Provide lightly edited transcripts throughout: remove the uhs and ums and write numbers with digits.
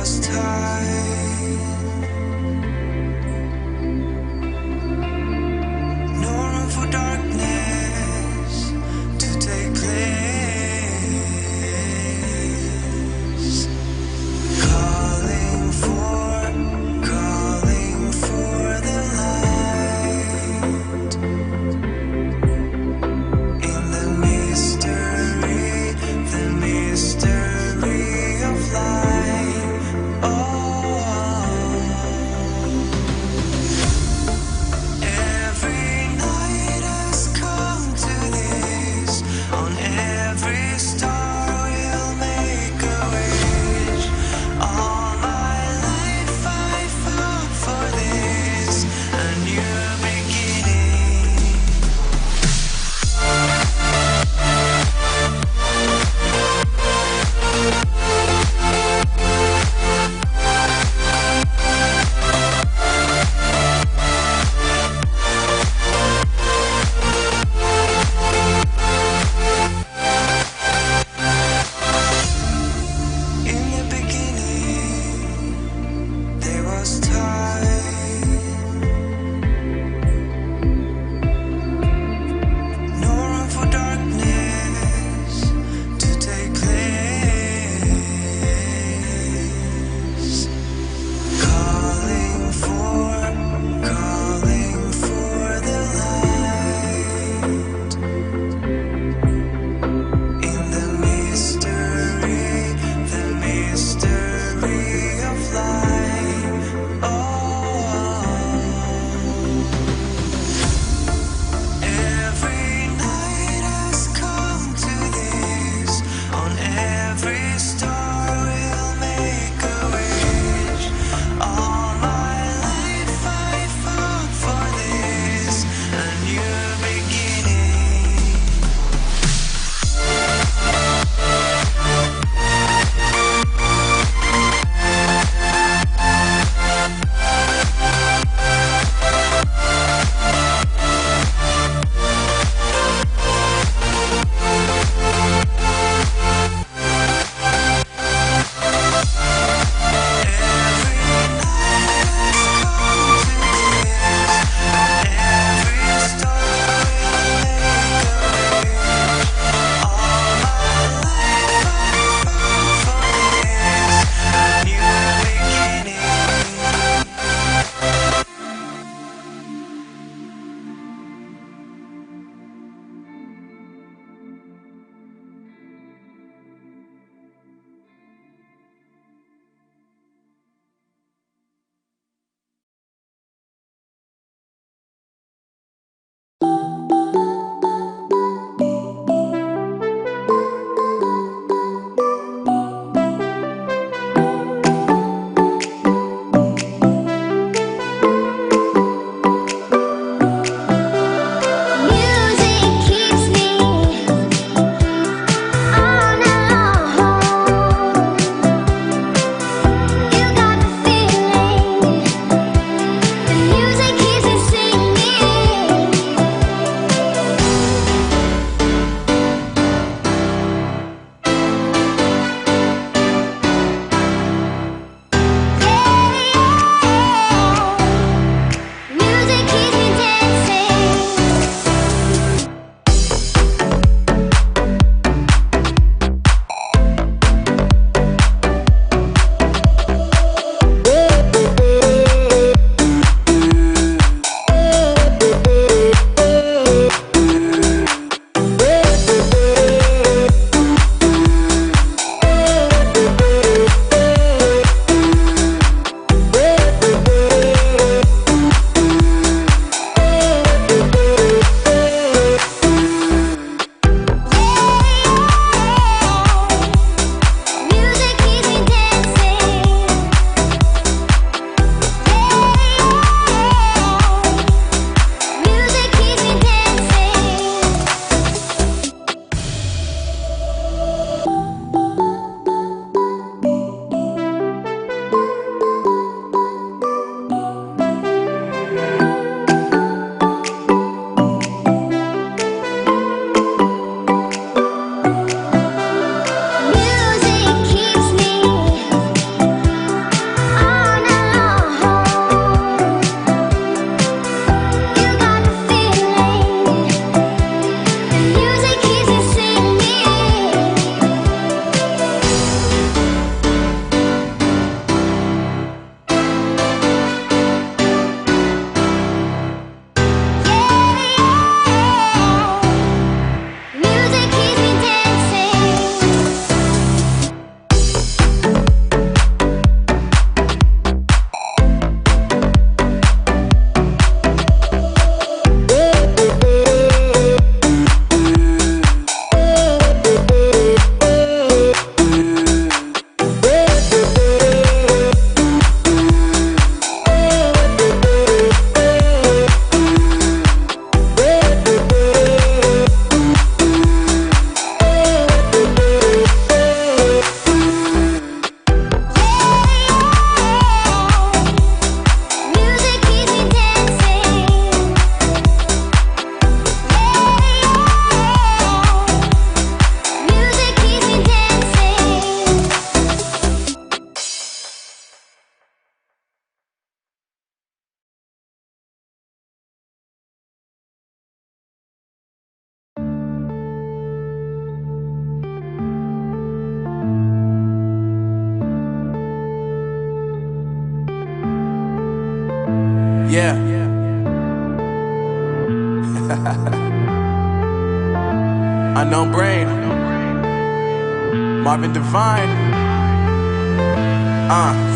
us tight. No room for darkness to take place. Calling for the light. In the mystery of life. Oh, Yeah. Unknown Brain, Marvin Devine.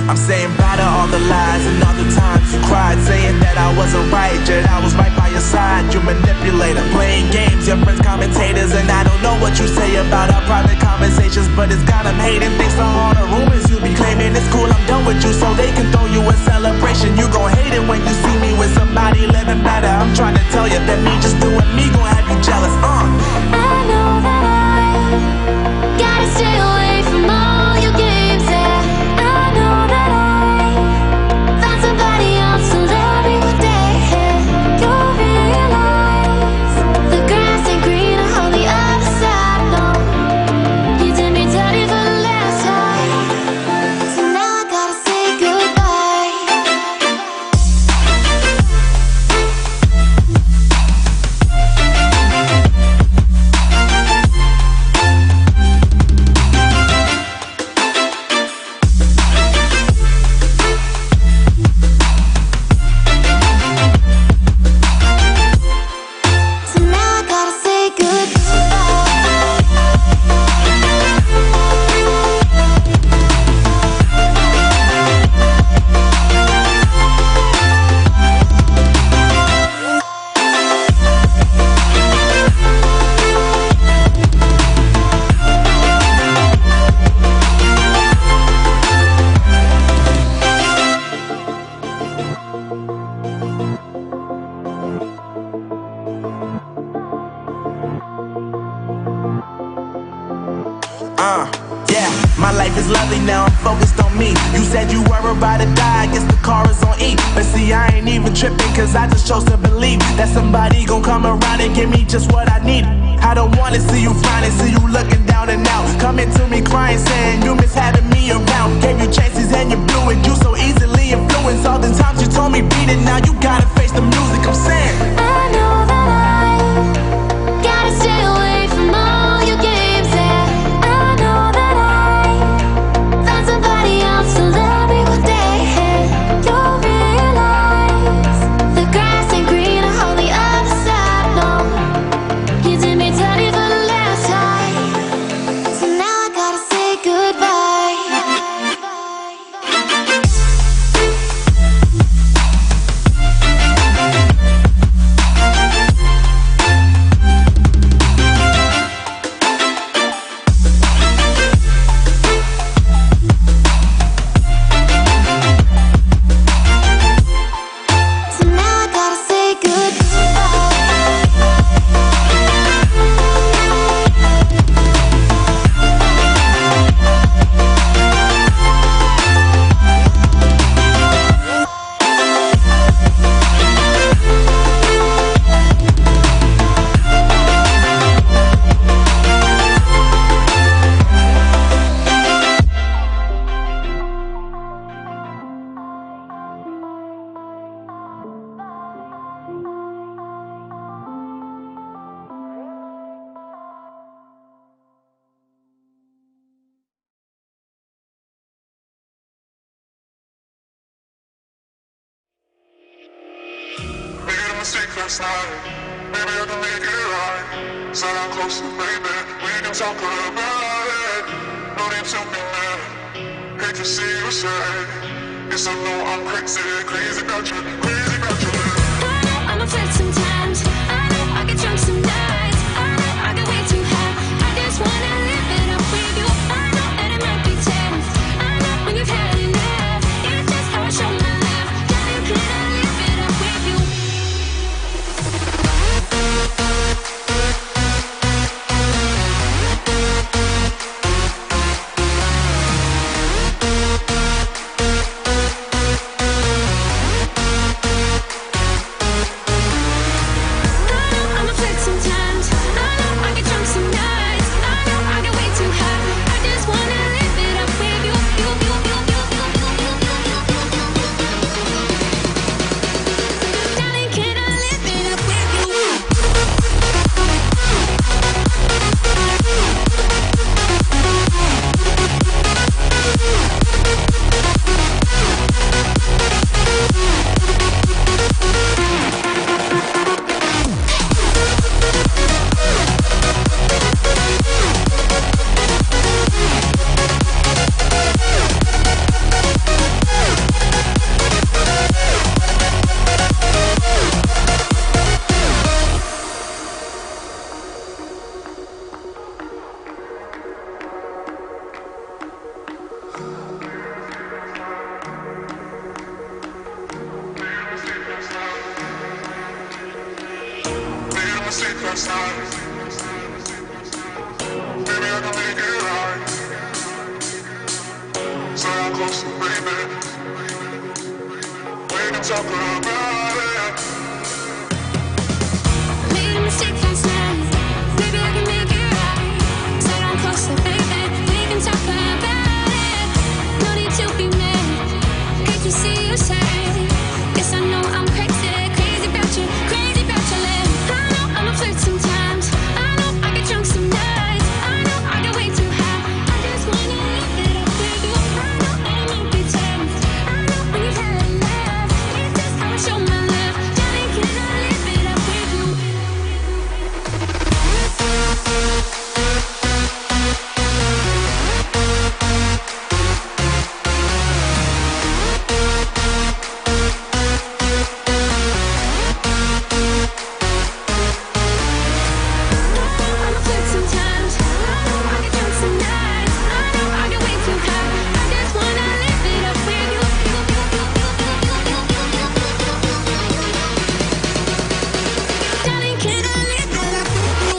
I'm saying bye to all the lies and all the times you cried, saying that I wasn't right, yet I was right by your side. You manipulator, playing games, your friends commentators, and I don't know what you say about our private conversations, but it's got them hating. Thanks to all the rumors you be claiming. It's cool, I'm done with you, so they can throw you a celebration. You gon' hate it when you see me with somebody living better. I'm trying to tell you that me just doing me gon' have you jealous. I know that I gotta stay away from all your games, yeah. I know that I found somebody else to love me one day, yeah. You'll realize the grass ain't greener on the other side, no. You did me dirty for the last time, so now I gotta say goodbye. So now I gotta say Yeah, my life is lovely now, I'm focused on me. You said you were about to die, I guess the car is on E. But see, I ain't even tripping, cause I just chose to believe that somebody gon' come around and give me just what I need. I don't wanna see you frowning, see you looking down and out, coming to me crying, saying you miss having me around. Gave you chances and you blew it, you so easily influenced. All the times you told me beat it, now you gotta face the music. I'm saying I know that I gotta stay away from all your games, yeah. I know that I found somebody else to love me one day, yeah. You'll realize the grass ain't greener on the other side, no. You did me dirty for the last time, so now I gotta say goodbye. So now I gotta say Made a mistake last night. Maybe I can make it right. Said I'm closer, baby. We can talk about it. No need to be mad. Hate to see you sad. Yes, I know I'm crazy, crazy about you, crazy about you. I know I'm upset sometimes. I know I get drunk some nights. I know I get way too high. I just wanna live it up with you. I know that it might be tense. I know when you've had enough. It's just how I show my love. Darling, could I live it up with you? last night. Maybe I can make it right. So I'm close to baby. We can talk about it. Made a mistake last night. Maybe I can make it right. Stay on closer, baby. We can talk about it. No need to be mad. Hate to see you sad. Guess I know I'm crazy, crazy about you, crazy about your love. I know I'm a flirt sometimes. I know I get drunk some nights. I know I get way too high. I just wanna live it up with you. I know I'm a bit times. I know when you've had enough. It's just how I show my love. Darling, can I live it up with you? I'm a flirt sometimes. I know I get drunk some nights. I know I get way too high. I just wanna live it up with you. Darling, can I live it up with you?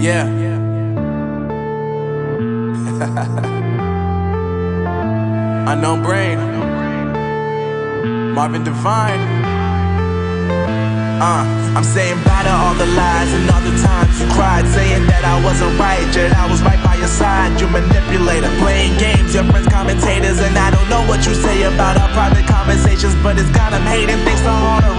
Yeah. Unknown Brain, Marvin Devine. I'm saying bye to all the lies and all the times you cried, saying that I wasn't right, yet I was right by your side. You manipulator, playing games, your friends commentators, and I don't know what you say about our private conversations, but it's got them hating. Thanks to all the